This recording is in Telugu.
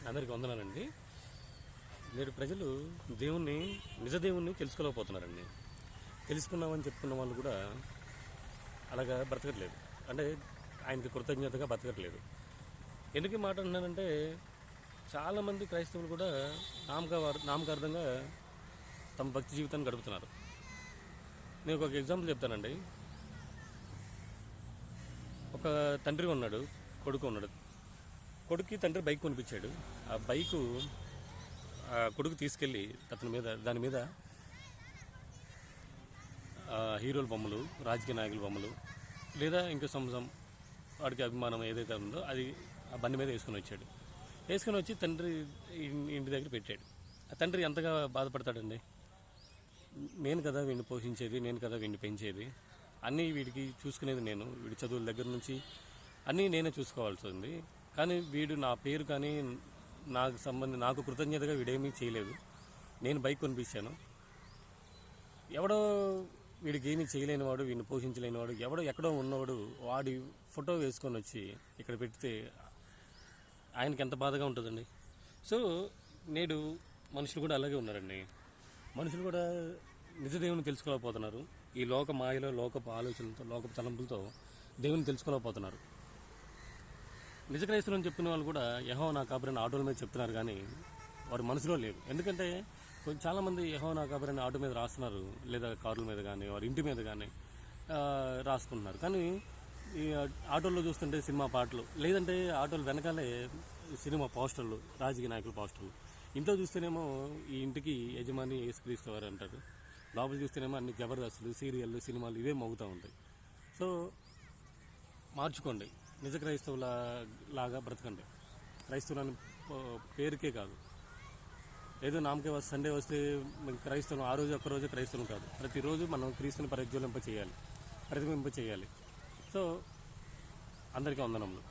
అందరికీ వందనాలండి. నేడు ప్రజలు దేవుణ్ణి, నిజ దేవుణ్ణి తెలుసుకోలేకపోతున్నారండి. తెలుసుకున్నామని చెప్పుకున్న వాళ్ళు కూడా అలాగా బ్రతకట్లేదు. అంటే ఆయనకి కృతజ్ఞతగా బ్రతకట్లేదు. ఎందుకు ఈ మాట అంటున్నానంటే, చాలామంది క్రైస్తవులు కూడా నామకార్థంగా తమ భక్తి జీవితాన్ని గడుపుతున్నారు. నేను ఒక ఎగ్జాంపుల్ చెప్తానండి. ఒక తండ్రి ఉన్నాడు, కొడుకు ఉన్నాడు. కొడుక్కి తండ్రి బైక్ కొనిపించాడు. ఆ బైకు కొడుకు తీసుకెళ్ళి దాని మీద హీరోల బొమ్మలు, రాజకీయ నాయకుల బొమ్మలు, లేదా ఇంకా వాడికి అభిమానం ఏదైతే ఉందో అది ఆ బండి మీద వేసుకొని వచ్చి తండ్రి ఇంటి దగ్గర పెట్టాడు. ఆ తండ్రి ఎంతగా బాధపడతాడండి. నేను కదా వీడిని పోషించేది, నేను కదా వీడిని పెంచేది, అన్నీ వీడికి చూసుకునేది నేను, వీడి చదువుల దగ్గర నుంచి అన్నీ నేనే చూసుకోవాల్సి ఉంది. కానీ వీడు నా పేరు కానీ నాకు కృతజ్ఞతగా వీడేమీ చేయలేదు. నేను బైక్ కొనిపించాను. ఎవడో వీడికి ఏమీ చేయలేనివాడు, వీడిని పోషించలేనివాడు, ఎక్కడో ఉన్నవాడు వాడి ఫోటో వేసుకొని వచ్చి ఇక్కడ పెడితే ఆయనకి ఎంత బాధగా ఉంటుందండి. సో నేడు మనుషులు కూడా అలాగే ఉన్నారండి. మనుషులు కూడా నిజదేవుని తెలుసుకోలేకపోతున్నారు. ఈ లోక మాయలో, లోకపు ఆలోచనలతో, లోకపు తలంపులతో దేవుని తెలుసుకోలేకపోతున్నారు. నిజ క్రైస్తవులను చెప్తున్న వాళ్ళు కూడా యెహోవా నా కాపరిని ఆటోల మీద చెప్తున్నారు, కానీ వారి మనసులో లేదు. ఎందుకంటే చాలామంది యెహోవా నా కాపరిని ఆటో మీద రాస్తున్నారు, లేదా కారుల మీద కానీ వారి ఇంటి మీద కానీ రాసుకుంటున్నారు. కానీ ఈ ఆటోల్లో చూస్తుంటే సినిమా పాటలు, లేదంటే ఆటోలు వెనకాలే సినిమా పోస్టర్లు, రాజకీయ నాయకుల పోస్టర్లు. ఇంట్లో చూస్తేనేమో ఈ ఇంటికి యజమాని యేసుక్రీస్తు వారు అంటారు, లోపల చూస్తేనేమో అన్ని జబర్దస్తులు, సీరియళ్ళు, సినిమాలు ఇవే మోగుతూ ఉంటాయి. సో మార్చుకోండి, నిజ క్రైస్తవుల లాగా బ్రతకండి. క్రైస్తవులని పేరుకే కాదు, ఏదో నామకే సండే వస్తే క్రైస్తవం, ఆ రోజు ఒక్కరోజు క్రైస్తవం కాదు, ప్రతిరోజు మనం క్రీస్తుని ప్రతిబింబ చేయాలి. సో అందరికీ వందనములు.